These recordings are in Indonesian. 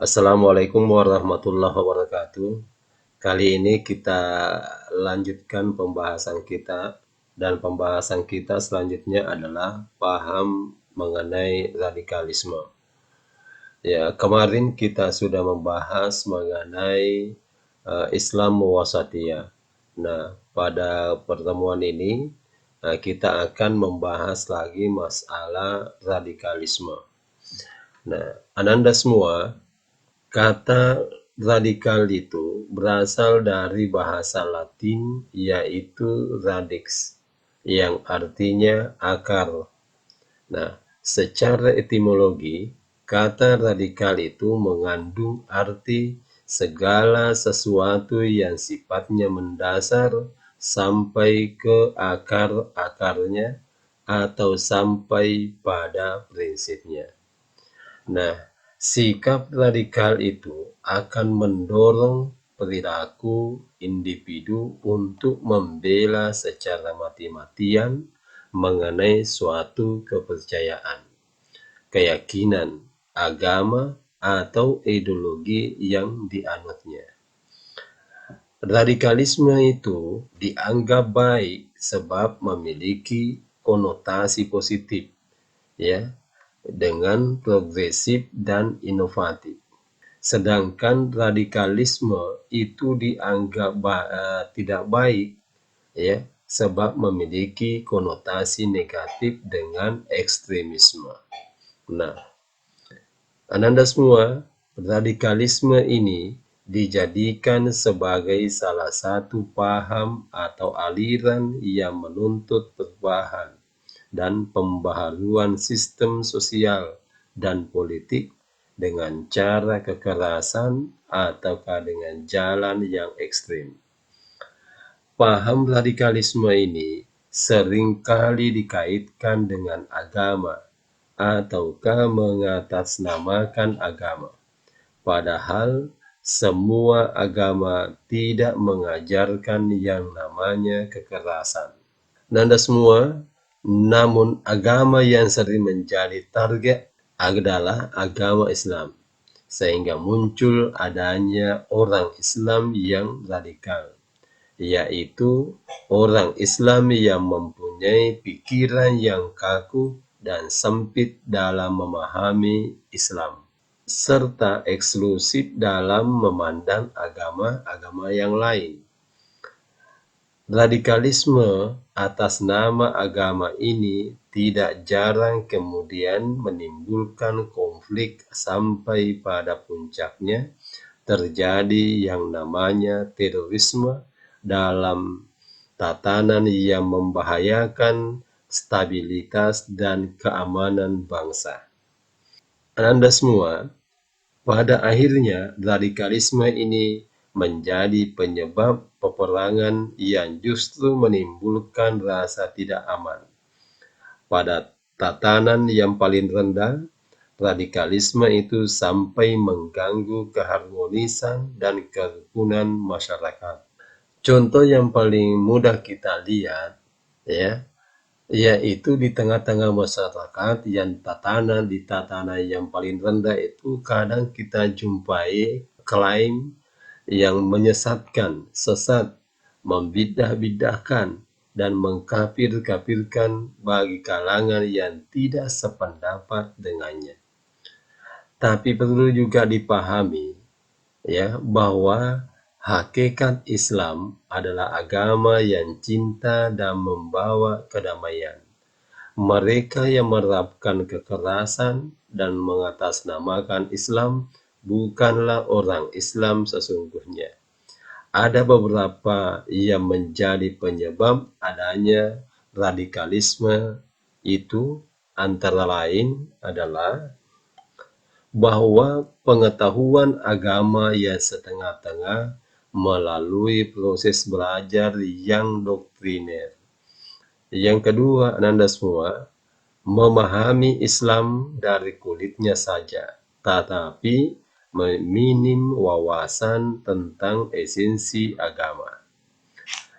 Assalamualaikum warahmatullahi wabarakatuh. Kali ini kita lanjutkan pembahasan kita, dan pembahasan kita selanjutnya adalah paham mengenai radikalisme. Ya, kemarin kita sudah membahas mengenai Islam wasatiyah. Nah, pada pertemuan ini kita akan membahas lagi masalah radikalisme. Nah, Ananda semua, kata radikal itu berasal dari bahasa Latin yaitu radix, yang artinya akar. Nah, secara etimologi, kata radikal itu mengandung arti segala sesuatu yang sifatnya mendasar sampai ke akar-akarnya atau sampai pada prinsipnya. Nah, sikap radikal itu akan mendorong perilaku individu untuk membela secara mati-matian mengenai suatu kepercayaan, keyakinan, agama, atau ideologi yang dianutnya. Radikalisme itu dianggap baik sebab memiliki konotasi positif, ya, dengan progresif dan inovatif. Sedangkan radikalisme itu dianggap tidak baik, ya, sebab memiliki konotasi negatif dengan ekstremisme. Nah, Ananda semua, radikalisme ini dijadikan sebagai salah satu paham atau aliran yang menuntut perubahan dan pembaharuan sistem sosial dan politik dengan cara kekerasan ataukah dengan jalan yang ekstrem. Paham radikalisme ini seringkali dikaitkan dengan agama ataukah mengatasnamakan agama. Padahal semua agama tidak mengajarkan yang namanya kekerasan. Nanda semua, namun agama yang sering menjadi target adalah agama Islam, sehingga muncul adanya orang Islam yang radikal, yaitu orang Islam yang mempunyai pikiran yang kaku dan sempit dalam memahami Islam, serta eksklusif dalam memandang agama-agama yang lain. Radikalisme atas nama agama ini tidak jarang kemudian menimbulkan konflik sampai pada puncaknya terjadi yang namanya terorisme dalam tatanan yang membahayakan stabilitas dan keamanan bangsa. Anda semua, pada akhirnya radikalisme ini menjadi penyebab peperangan yang justru menimbulkan rasa tidak aman. Pada tatanan yang paling rendah, radikalisme itu sampai mengganggu keharmonisan dan kerukunan masyarakat. Contoh yang paling mudah kita lihat, ya, yaitu di tengah-tengah masyarakat yang di tatanan yang paling rendah itu kadang kita jumpai klaim yang menyesatkan, sesat, membidah-bidahkan, dan mengkafir-kafirkan bagi kalangan yang tidak sependapat dengannya. Tapi perlu juga dipahami, ya, bahwa hakikat Islam adalah agama yang cinta dan membawa kedamaian. Mereka yang menerapkan kekerasan dan mengatasnamakan Islam bukanlah orang Islam sesungguhnya. Ada beberapa yang menjadi penyebab adanya radikalisme itu, antara lain adalah bahwa pengetahuan agama yang setengah-tengah melalui proses belajar yang doktriner. Yang kedua, Anda semua, memahami Islam dari kulitnya saja, tetapi minim wawasan tentang esensi agama.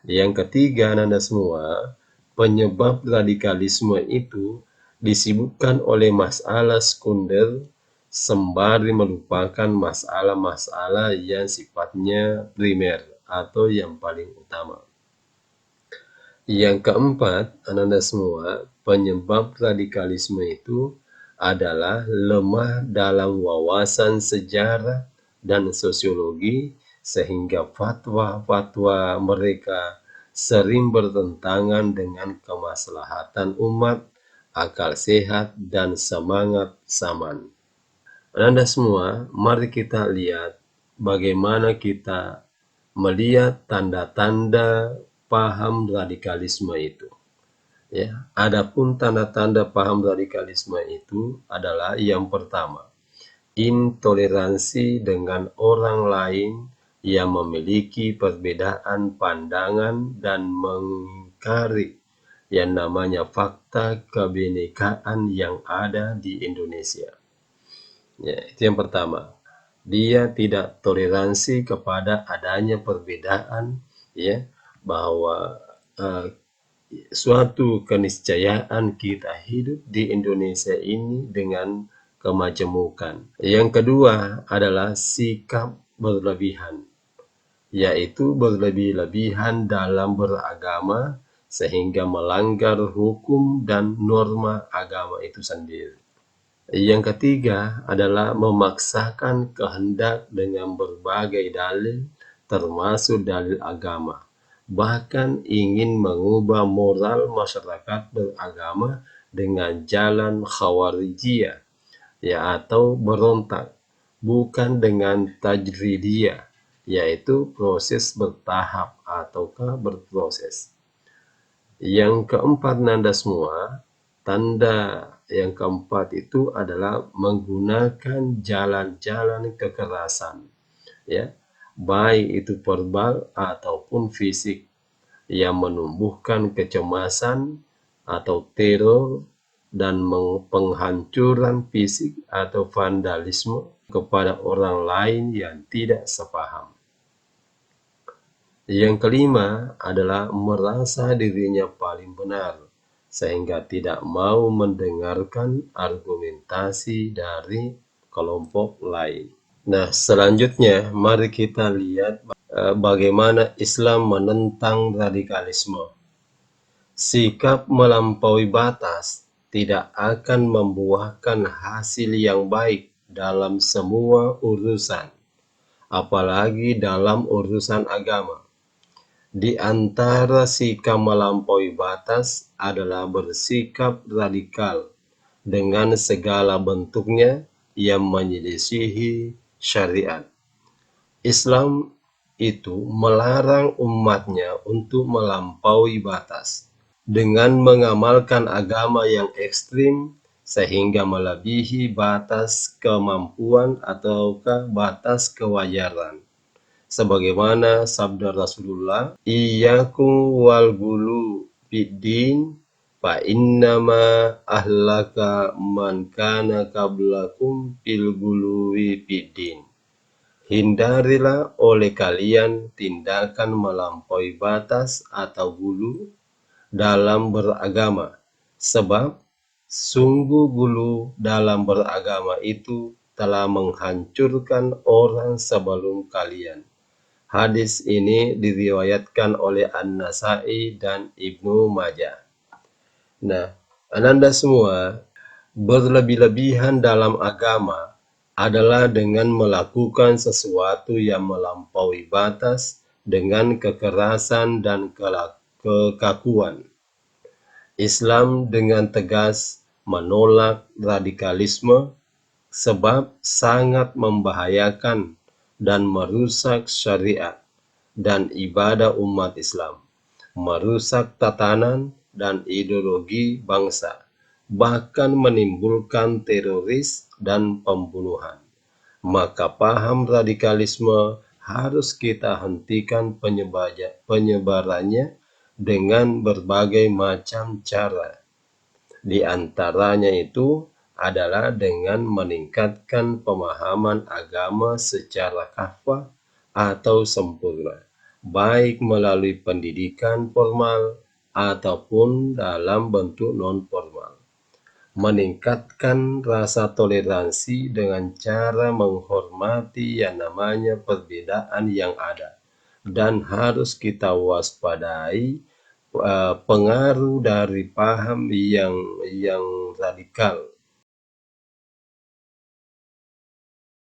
Yang ketiga, Anda semua, penyebab radikalisme itu disibukkan oleh masalah sekunder sembari melupakan masalah-masalah yang sifatnya primer atau yang paling utama. Yang keempat, Anda semua, penyebab radikalisme itu adalah lemah dalam wawasan sejarah dan sosiologi, sehingga fatwa-fatwa mereka sering bertentangan dengan kemaslahatan umat, akal sehat, dan semangat zaman. Anda semua, mari kita lihat bagaimana kita melihat tanda-tanda paham radikalisme itu. Ya, adapun tanda-tanda paham radikalisme itu adalah yang pertama, intoleransi dengan orang lain yang memiliki perbedaan pandangan dan mengingkari yang namanya fakta kebinekaan yang ada di Indonesia. Ya, itu yang pertama. Dia tidak toleransi kepada adanya perbedaan, ya, bahwa suatu keniscayaan kita hidup di Indonesia ini dengan kemajemukan. Yang kedua adalah sikap berlebihan, yaitu berlebih-lebihan dalam beragama sehingga melanggar hukum dan norma agama itu sendiri. Yang ketiga adalah memaksakan kehendak dengan berbagai dalil, termasuk dalil agama. Bahkan ingin mengubah moral masyarakat beragama dengan jalan khawarijiyah, ya, atau berontak, bukan dengan tajridiyah, yaitu proses bertahap ataukah berproses. Yang keempat, Nanda semua, tanda yang keempat itu adalah menggunakan jalan-jalan kekerasan, ya, baik itu verbal ataupun fisik, yang menumbuhkan kecemasan atau teror dan penghancuran fisik atau vandalisme kepada orang lain yang tidak sepaham. Yang kelima adalah merasa dirinya paling benar, sehingga tidak mau mendengarkan argumentasi dari kelompok lain. Nah, selanjutnya mari kita lihat bagaimana Islam menentang radikalisme. Sikap melampaui batas tidak akan membuahkan hasil yang baik dalam semua urusan, apalagi dalam urusan agama. Di antara sikap melampaui batas adalah bersikap radikal dengan segala bentuknya yang menyelisihi syariat. Islam itu melarang umatnya untuk melampaui batas dengan mengamalkan agama yang ekstrim sehingga melebihi batas kemampuan ataukah batas kewajaran. Sebagaimana sabda Rasulullah, "Iyyakum wal gulu fiddin, fa innama ahlaka man kana qablakum fil guluwi fiddin." Hindarilah oleh kalian tindakan melampaui batas atau gulu dalam beragama, sebab sungguh gulu dalam beragama itu telah menghancurkan orang sebelum kalian. Hadis ini diriwayatkan oleh An-Nasa'i dan Ibnu Majah. Nah, Ananda semua, berlebih-lebihan dalam agama adalah dengan melakukan sesuatu yang melampaui batas dengan kekerasan dan kekakuan. Islam dengan tegas menolak radikalisme sebab sangat membahayakan dan merusak syariat dan ibadah umat Islam, merusak tatanan dan ideologi bangsa, bahkan menimbulkan teroris dan pembunuhan. Maka paham radikalisme harus kita hentikan penyebarannya dengan berbagai macam cara. Di antaranya itu adalah dengan meningkatkan pemahaman agama secara kafah atau sempurna, baik melalui pendidikan formal ataupun dalam bentuk non-formal. meningkatkan rasa toleransi dengan cara menghormati yang namanya perbedaan yang ada. Dan harus kita waspadai pengaruh dari paham yang radikal